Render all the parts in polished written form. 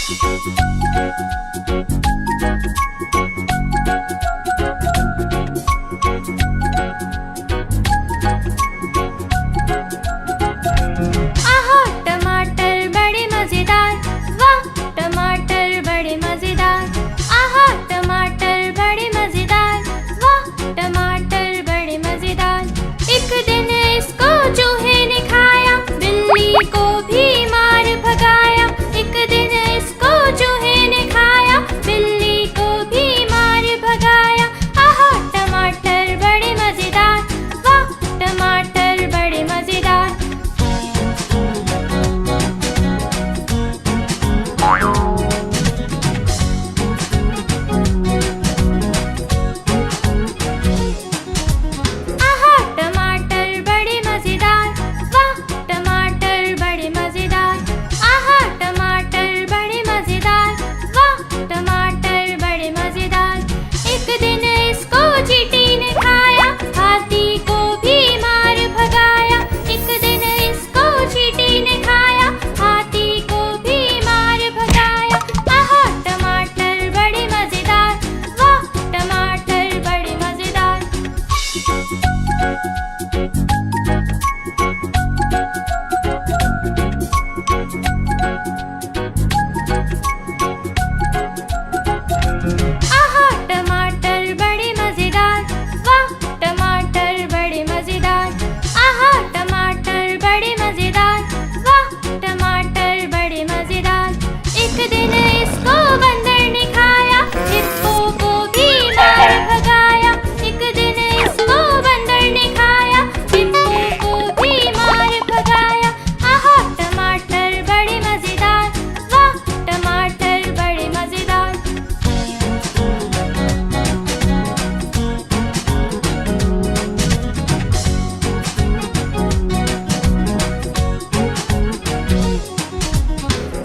आहा टमाटर बड़े मजेदार, वाह टमाटर बड़े मजेदार। आहा टमाटर बड़े मजेदार, वाह टमाटर बड़े मजेदार। एक दिन इसको चूहे ने खाया, बिल्ली को भी मार भगाया। एक दिन इसको चूहे ने खाया, बिल्ली को भी मार भगाया। आहा टमाटर बड़े मजेदार, वाह टमाटर बड़े मजेदार। आहा टमाटर बड़े मजेदार, वाह टमाटर बड़े मजेदार। आहा टमाटर बड़े मजेदार, वाह टमाटर बड़े मजेदार। एक दिन इसको चींटी ने खाया, हाथी को भी मार भगाया। एक दिन इसको चींटी ने खाया, हाथी को भी मार भगाया। आहा टमाटर बड़े मजेदार, वाह टमाटर बड़े मजेदार। आहा टमाटर बड़े मजेदार, वाह टमाटर बड़े मजेदार। आहा टमाटर बड़े मजेदार, वाह टमाटर बड़े मजेदार। एक दिन इसको बंदर ने खाया, हिप्पो को भी मार भगाया। एक दिन इसको बंदर ने खाया, हिप्पो को भी मार भगाया। आहा टमाटर बड़े मजेदार, वाह टमाटर बड़े मजेदार।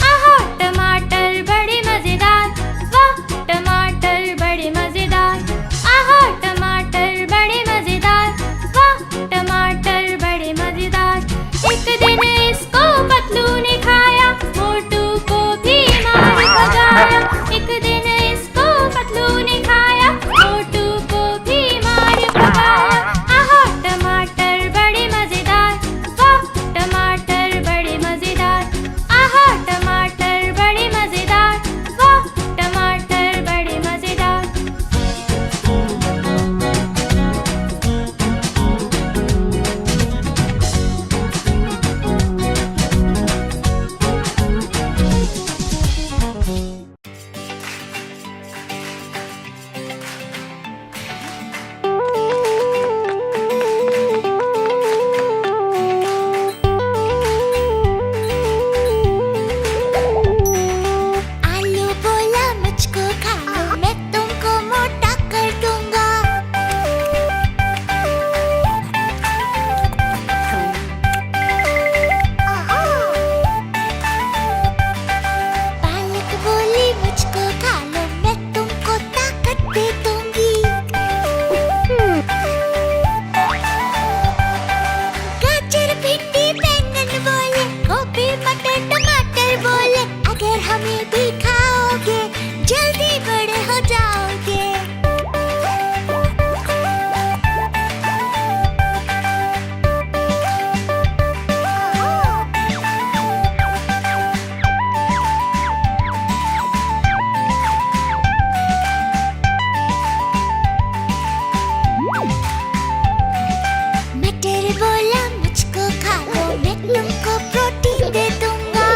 आहा टमाटर बड़े मजेदार, वाह टमाटर बड़े मजेदार। आहा टमाटर बड़े मजेदार, वाह टमाटर बड़े मजेदार। एक दिन इसको पतलू ने खाया, मोटू को भी मार भगाया। एक दिन इसको पतलू ने खाया, मोटू को भी मार भगाया। आहा टमाटर बड़े मजेदार, वाह टमाटर बड़े मजेदार। आहा टमाटर बड़े मजेदार, वाह टमाटर बड़े मजेदार। आलू बोला मुझको खा लो, मैं तुमको मोटा कर दूंगा। पालक बोली मुझको खा लो, मैं तुमको ताकत दे दूंगी। गाजर भिंडी बैंगन बोले, गोभी मटर टमाटर बोले, अगर हमें भी खाओगे जल्दी बड़े हो जाओगे। मटर बोला मुझको खा लो, मैं तुमको प्रोटीन दे दूंगा।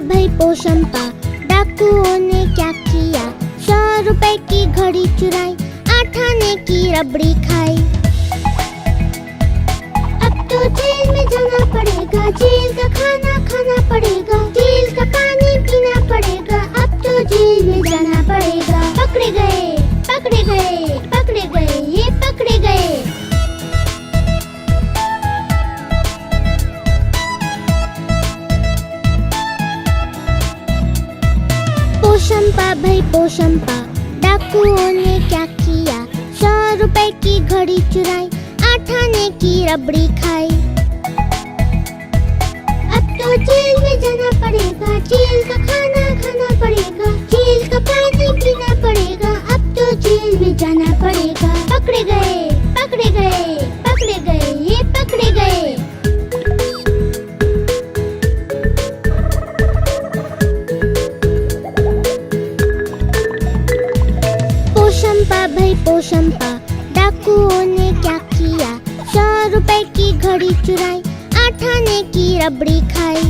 भई पोशंपा, डाकुओं ने क्या किया? 100 रुपए की घड़ी चुराई, 8 आने की रबड़ी खाई। अब तो जेल में जाना पड़ेगा, जेल का खाना खाना पड़ेगा, जेल का पानी पीना पड़ेगा, अब तो जेल में जाना पड़ेगा। पकड़े गए, पकड़े गए, पकड़े गए, ये पकड़े गए। पोशंपा भई पोशंपा, डाकुओं ने क्या किया? 100 रुपए की घड़ी चुराई, 8 आने की रबड़ी खाई। अब तो जेल में जाना पड़ेगा, जेल का खाना खाना पड़ेगा, जेल का पानी पीना पड़ेगा, अब तो जेल में जाना पड़ेगा। पकड़े गए, पकड़े गए, पकड़े गए, ये पकड़े गए। पोशंपा भई पोशंपा, डाकुओं ने क्या किया? 100 रुपए की घड़ी चुराई, 8 आने की रबड़ी खाई।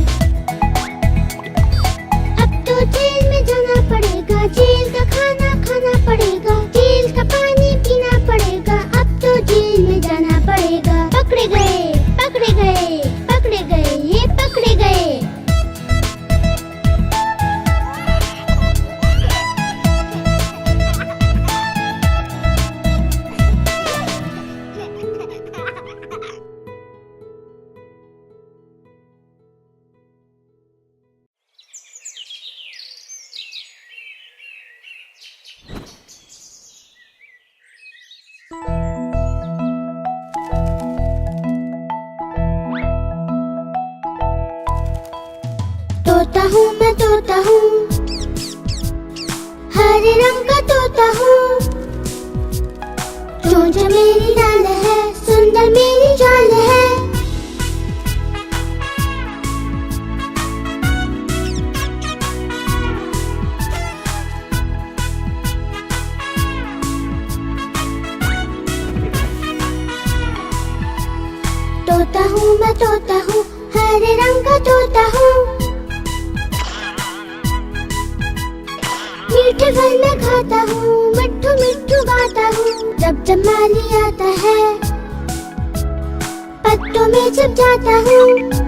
अब तो जेल में जाना पड़ेगा, जेल का खाना खाना पड़ेगा, जेल का पानी पीना पड़ेगा, अब तो जेल में जाना पड़ेगा। पकड़े गए, पकड़े गए, पकड़े गए, ये पकड़े गए। तोता हूँ मैं, तोता हूँ, हरे रंग का तोता हूँ। चोंच मेरी लाल है, सुंदर मेरी चाल है। तोता हूँ मैं, तोता हूँ, हरे रंग का तोता हूँ। मीठे फल मैं खाता हूँ, मिट्ठू मिट्ठू गाता हूँ। जब जब माली आता है, पत्तों में छिप जाता हूँ।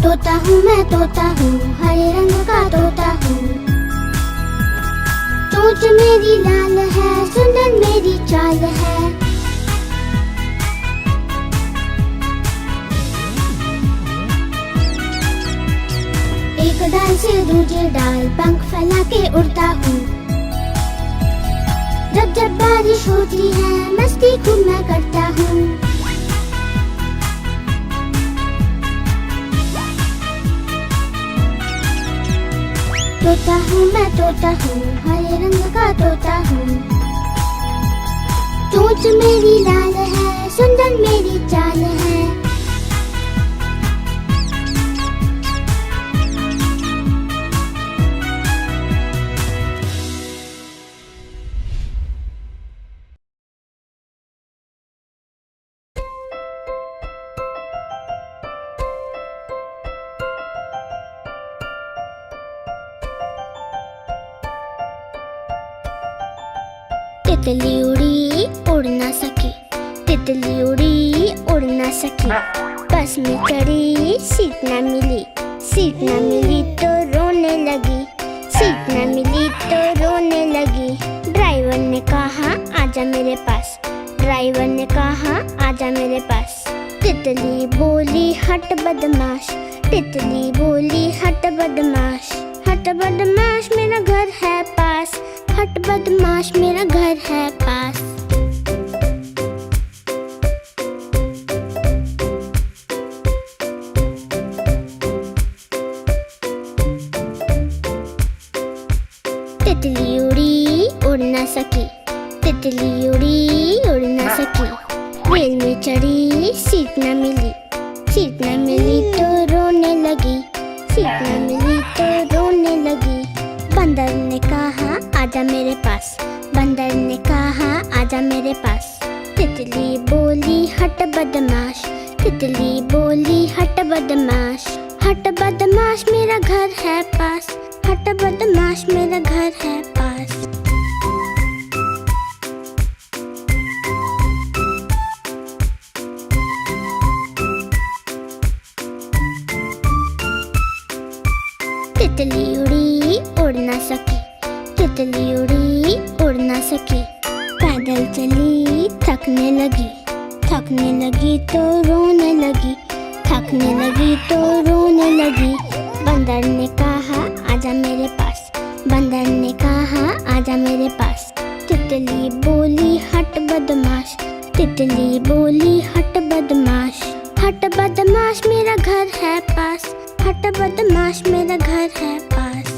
तोता हूँ मैं, तोता हूँ, हरे रंग का तोता हूँ। चोंच मेरी लाल है, सुंदर मेरी चाल है। एक डाल से दूसरे डाल पंख फैला के उड़ता हूँ। जब जब बारिश होती है, मस्ती खूब मैं करता हूँ। तोता हूँ मैं, तोता हूँ, हरे रंग का तोता हूँ। चोंच मेरी लाल है, सुंदर मेरी चाल है। तितली उड़ी उड़ ना सकी, तितली उड़ी उड़ ना सकी। बस में चढ़ी सीट ना मिली, सीट ना मिली तो रोने लगी, सीट ना मिली तो रोने लगी। ड्राइवर ने कहा आजा मेरे पास, ड्राइवर ने कहा आजा मेरे पास। तितली बोली हट बदमाश, तितली बोली हट बदमाश। हट बदमाश मेरा घर है पास, हट बदमाश मेरा घर है पास। तितली उड़ी उड़ ना सकी, तितली उड़ी उड़ ना सकी। रेल में चढ़ी सीट ना मिली, सीट ना मिली तो रोने लगी, सीट ना मिली लगी तो रोने लगी। बंदर ने कहा आजा मेरे पास, बंदर ने कहा आजा मेरे पास। तितली बोली हट बदमाश, तितली बोली हट बदमाश। हट बदमाश मेरा घर है पास, हट बदमाश मेरा घर है पास। तितली उड़ी उड़ ना सकी, तितली उड़ी उड़ ना सकी। पैदल चली थकने लगी, थकने लगी तो रोने लगी, थकने लगी तो रोने लगी। बंदर ने कहा आजा मेरे पास, बंदर ने कहा आजा मेरे पास। तितली बोली हट बदमाश, तितली बोली हट बदमाश। हट बदमाश मेरा घर है पास, हट बदमाश मेरा घर है पास।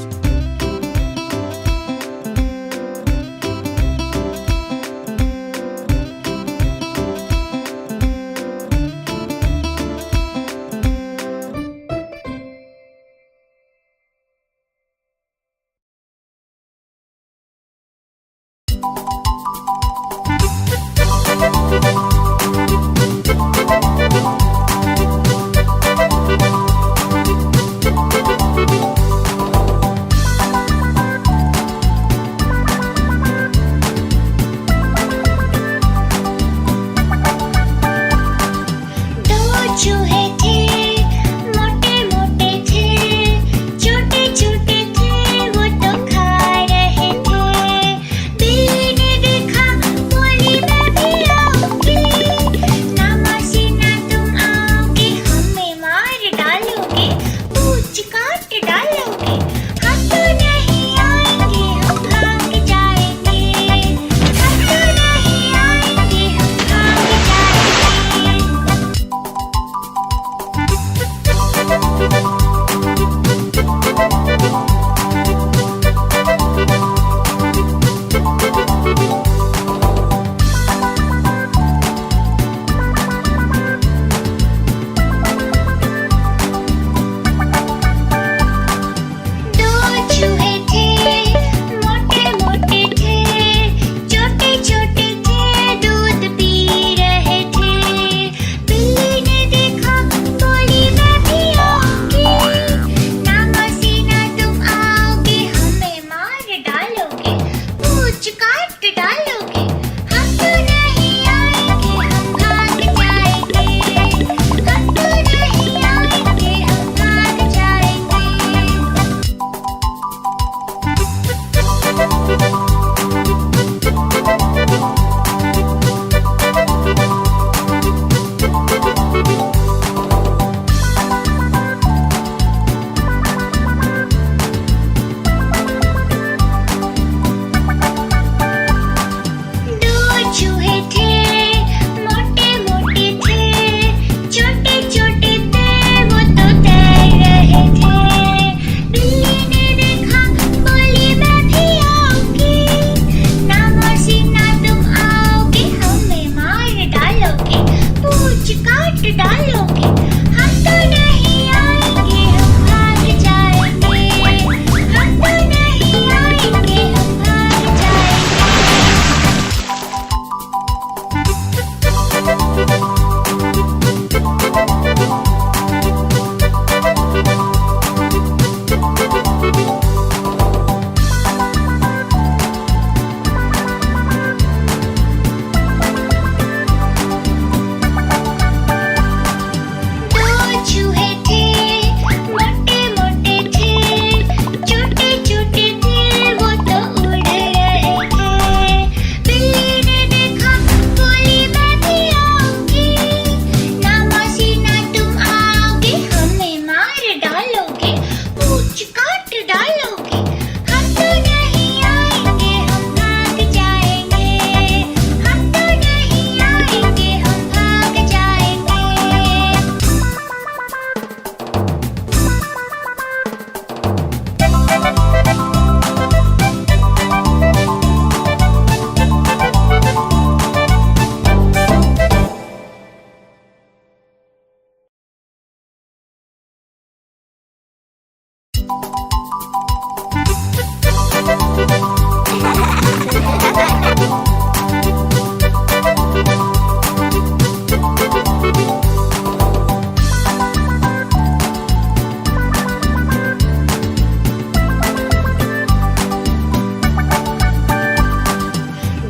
चूहे थे, मोटे मोटे थे, छोटे छोटे थे, वो तो खा रहे थे। बिल्ली ने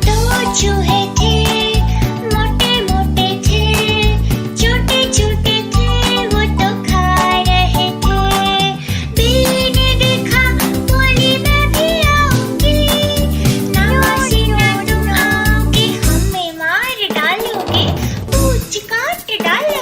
दो चूहे थे, मोटे मोटे थे, छोटे छोटे थे, वो तो खा रहे थे। बिल्ली ने देखा, बोली मैं भी आऊंगी। ना मौसी ना तुम आओगे, हमें मार डालोगे, पूंछ काट डालोगे।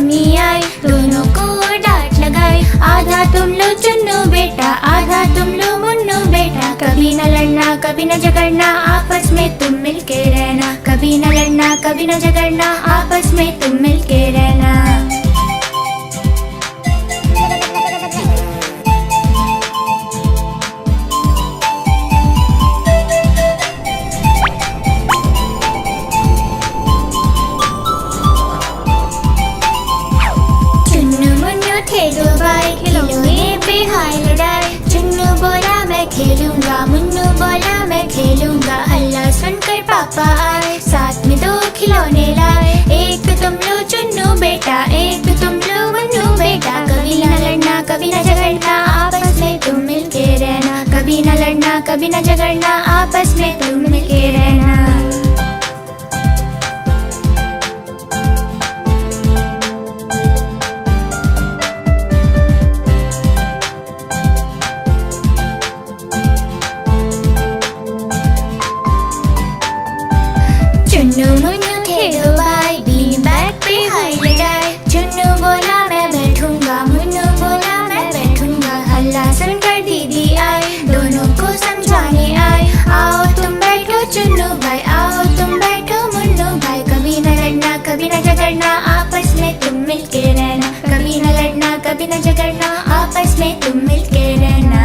मम्मी आई, दोनों को डांट लगाई। आधा तुम लो चुन्नू बेटा, आधा तुम लो मुन्नू बेटा। कभी न लड़ना कभी न झगड़ना, आपस में तुम मिलके रहना। कभी न लड़ना कभी न झगड़ना, आपस में तुम मिलके रहना। दो भाई खिलौने पे हाय लड़ाई। चुन्नू बोला मैं खेलूंगा, मुन्नू बोला मैं खेलूंगा। हल्ला सुनकर पापा आए, साथ में दो खिलौने लाए। एक तुम लो चुन्नू बेटा, एक तुम लो मुन्नू बेटा। कभी न लड़ना कभी न झगड़ना, आपस में तुम मिलके रहना। कभी न लड़ना कभी न झगड़ना, आपस में तुम मिलके रहना। चुन्नू मुन्नू थे दो भाई, बीन बैग पे हाय लड़ाई। चुन्नू बोला मैं बैठूंगा, मुन्नू बोला मैं बैठूंगा। हल्ला सुनकर दीदी आई, दोनों को समझाने आई। आओ तुम बैठो चुन्नू भाई, आओ तुम बैठो मुन्नू भाई। कभी न लड़ना कभी न झगड़ना, आपस में तुम मिलके रहना। कभी न लड़ना कभी न झगड़ना, आपस में तुम मिलके रहना।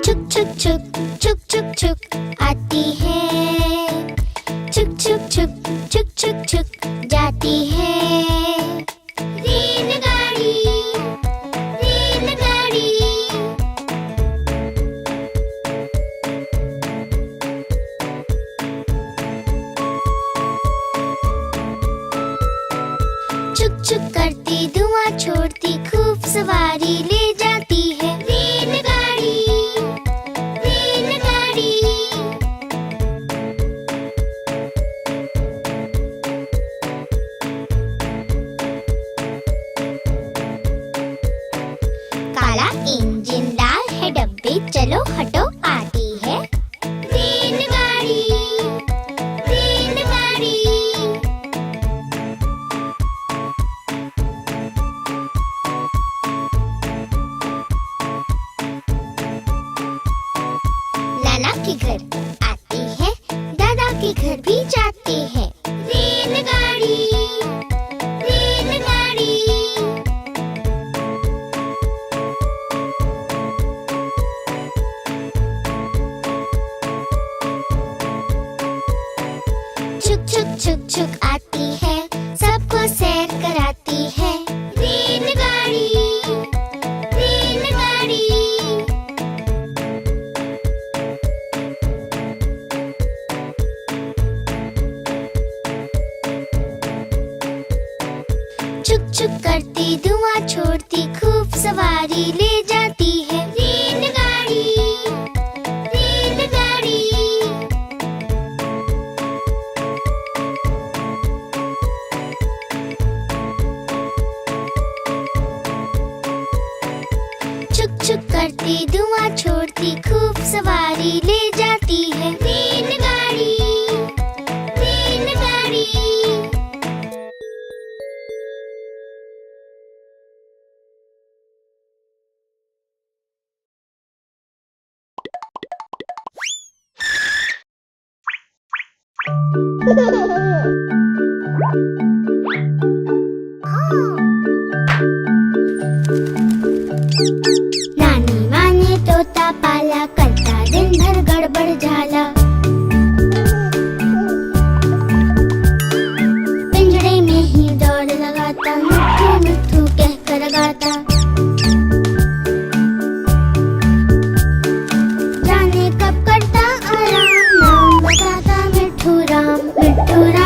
छुक छुक छुक छुक छुक छुक आती है। छुक छुक छुक छुक छुक छुक जाती है। रेलगाड़ी रेलगाड़ी। छुक छुक करती धुआं छोड़ती, खूब सवारी ले जाती है। रेलगाड़ी रेलगाड़ी। काला इंजन लाल है डब्बे, चलो हटो आती है। रेलगाड़ी रेलगाड़ी। नाना के घर आती है, दादा के घर भी जाती है। रेलगाड़ी रेलगाड़ी। छुक छुक छुक छुक आती है, सबको सैर कराती है। रेलगाड़ी रेलगाड़ी। छुक छुक करती धुआं छोड़ती, खूब सवारी ले जाती है। रेलगाड़ी रेलगाड़ी। छुक छुक करती धुआं छोड़ती, खूब सवारी ले जाती है। रेलगाड़ी रेलगाड़ी। नानी माँ ने तोता पाला, करता दिन भर गड़बड़ झाला। पिंजरे में ही दौड़ लगाता, मिट्ठू मिट्ठू कह कर गाता। जाने कब करता आराम, नाम बताता मिट्ठू राम मिट्ठू राम।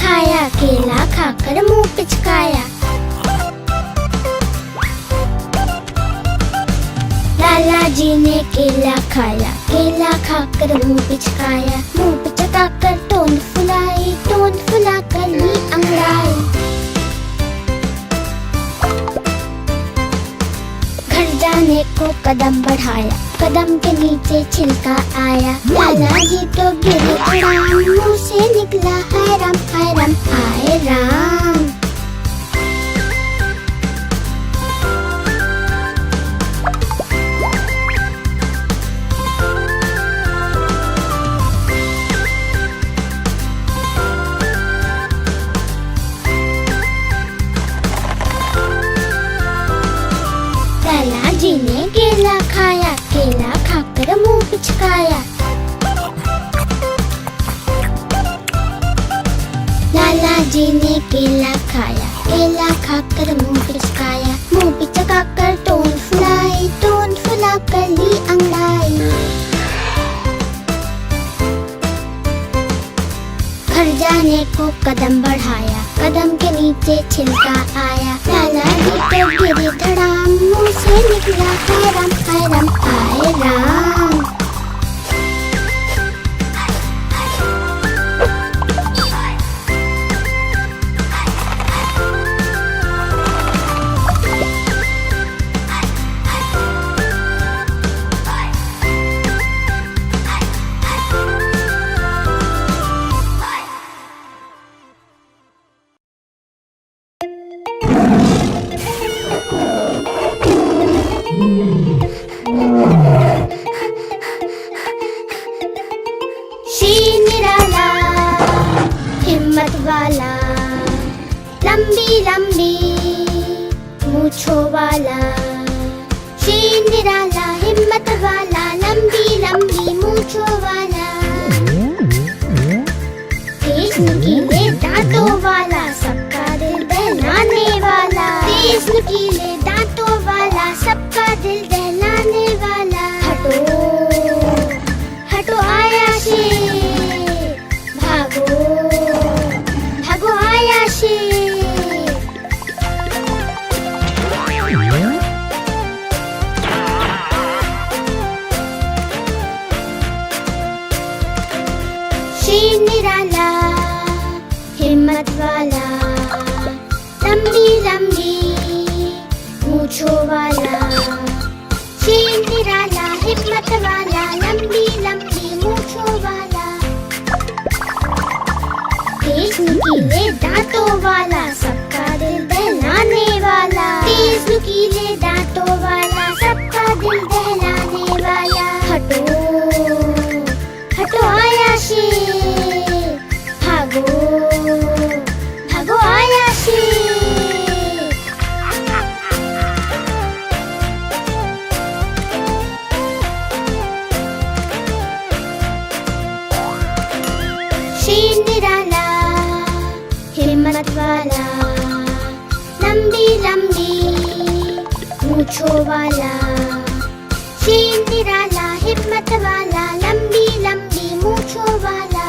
खाया, केला खाकर मुंह पिचकाया। लाला जी ने केला खाया, केला खाकर मुंह पिचकाया। मुंह पिचकाकर टोन फुलाई, टोन फुलाकर ली अंगड़ाई। घर जाने को कदम बढ़ाया, कदम के नीचे छिलका आया। लाला जी तो गिरे धड़ाम, मुंह से निकला हाय राम हाय राम हाय राम। लाला जी ने केला खाया, केला खाकर मुंह पिचकाया। लाला जी ने केला खाया, केला खाकर मुंह पिचकाया। मुंह पिचकाकर टोन फुलाई, टोन फुलाकर ली अंगड़ाई। घर जाने को कदम बढ़ाया, कदम के नीचे छिलका आया। लाला जी तो गिरे धड़ाम, मुंह से निकला हाय राम हाय राम हाय राम। शीर निराला, हिम्मत वाला, लंबी लंबी मूंछों वाला। शीर निराला, हिम्मत वाला, लंबी लंबी मूंछों वाला। तेज नुकीले दांतों वाला, सबका दिल दहलाने वाला। तेज नुकीले दांतों वाला, सबका दिल दहलाने वाला। हटो हटो आया शेर, भागो भागो आया शेर। शीर निराला, हिम्मत वाला, लंबी लंबी मूंछों वाला। शीर निराला, हिम्मत वाला, लंबी लंबी मूंछों वाला। तेज नुकीले दांतों वाला, सबका दिल दहलाने वाला। तेज नुकीले दांतों वाला, सबका दिल दहलाने वाला। हटो हटो आया शेर, भागो भागो आया शेर। शीर निराला, हिम्मत वाला, लंबी लंबी मूंछों वाला। शीर निराला, हिम्मत वाला, लंबी लंबी मूंछों वाला।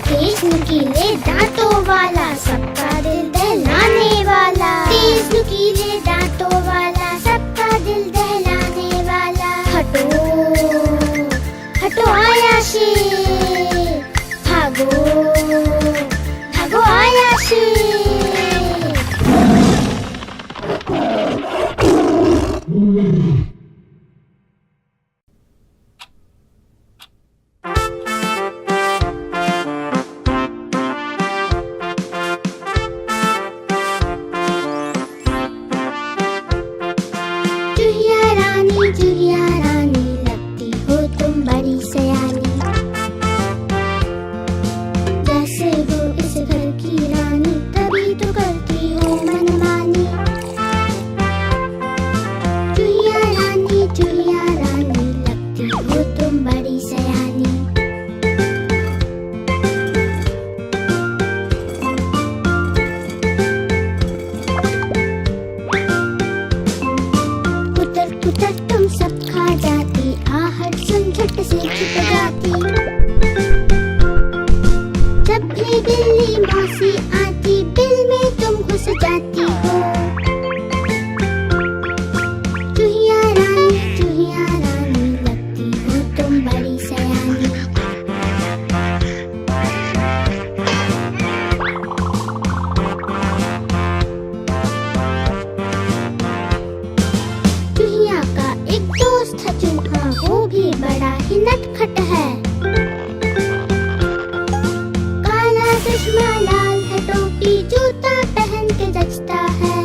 तेज नुकीले दांतों वाला, सबका दिल दहलाने वाला। तेज नुकीले दांतों वाला, सबका दिल दहलाने वाला। हटो हटो आया शेर, भागो भागो आया शेर। जुहिया रानी, लगती हो तुम बड़ी सयानी। मौसी आती, बिल में तुम घुस जाती हो। चूहिया रानी लगती हो तुम बड़ी सयानी। चूहिया का एक दोस्त था चूहा, वो भी बड़ा ही नटखट है। काला चश्मा लाल है टोपी, जूता पहन के जचता है।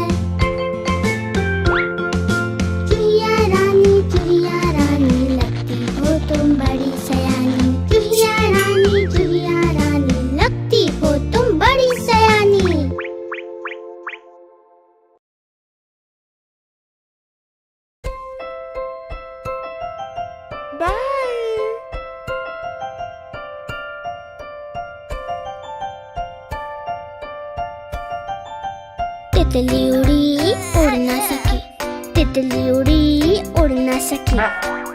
चूहिया रानी लगती हो तुम बड़ी सयानी। चूहिया रानी लगती हो तुम बड़ी सयानी। तितली उड़ी उड़ ना सकी, तितली उड़ी उड़ ना सकी।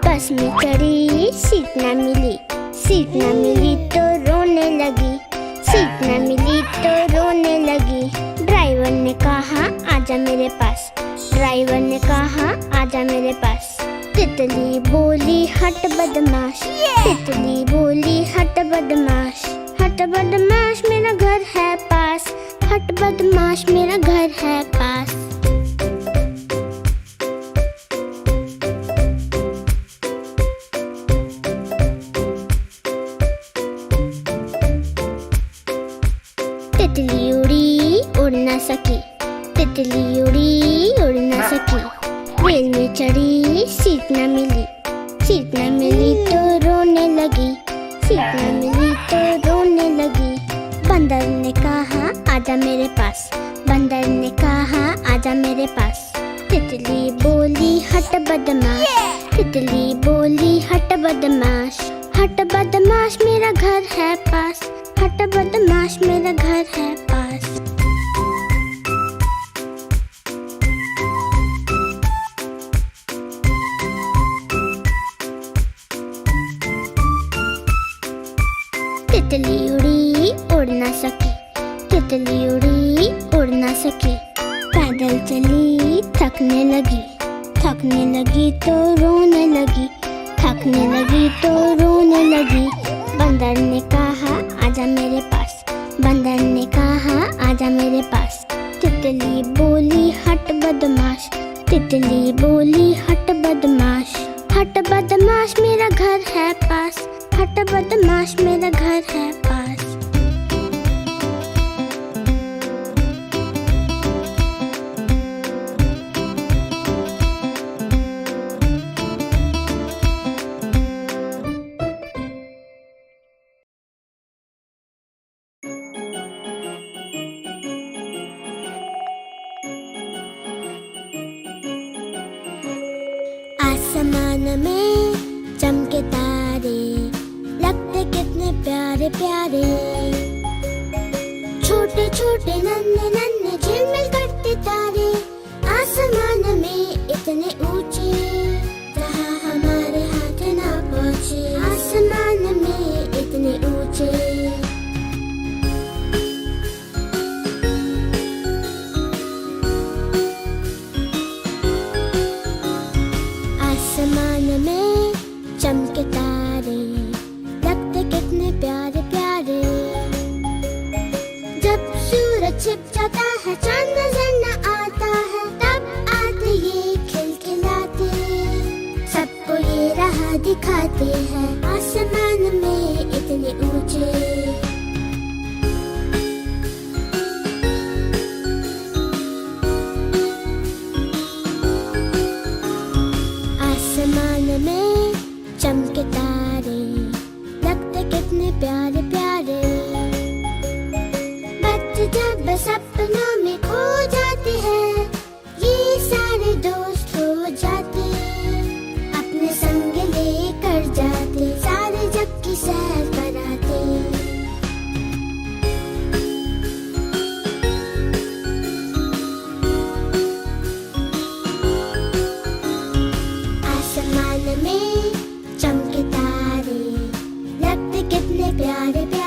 बस में चढ़ी सीट ना मिली, सीट ना मिली तो रोने लगी, सीट ना मिली तो रोने लगी। ड्राइवर ने कहा आजा मेरे पास, ड्राइवर ने कहा आजा मेरे पास। तितली बोली हट बदमाश, तितली बोली हट बदमाश। हट बदमाश मेरा घर है पास, हट बदमाश मेरा घर है पास। तितली उड़ी उड़ ना सकी, तितली उड़ी उड़ ना सकी। रेल में चढ़ी सीट न मिली, सीट न मिली तो रोने लगी, सीट न मिली तो रोने लगी। बंदर ने कहा आजा मेरे पास, बंदर ने कहा आजा मेरे पास। तितली बोली हट बदमाश, तितली बोली हट बदमाश। हट बदमाश मेरा घर है पास, हट बदमाश मेरा घर है पास। तितली उड़ी उड़ ना सकी, तितली उड़ी उड़ ना सकी। पैदल चली थकने लगी, थकने लगी तो रोने लगी, थकने लगी तो रोने लगी। बंदर ने कहा आजा मेरे पास, बंदर ने कहा आजा मेरे पास। तितली बोली हट बदमाश, तितली बोली हट बदमाश। हट बदमाश मेरा घर है पास, हट बदमाश मेरा घर है पास। आसमान में चमके तारे, लगते कितने प्यारे प्यारे। छोटे छोटे नन्हे नन्हे झिलमिल करते तारे, आसमान में इतने ऊंचे जहाँ हमारे हाथ ना पहुँचे। आसमान में इतने ऊंचे। आसमान में चमके तारे, लगते कितने प्यारे प्यारे। जब सूरज छिप जाता है चांद नजर न आता है, तब आते ये खिलखिलाते, सबको ये राह दिखाते हैं। आसमान में इतने ऊंचे। आसमान में चमके तारे, लगते कितने प्यारे प्यारे। बच्चे जब सपनों में खो जाते हैं, ये सारे दोस्त हो जाते, अपने संग लेकर जाते, सारे जग की सैर कराते। आसमान में चमके तारे, लगते कितने प्यारे प्यारे।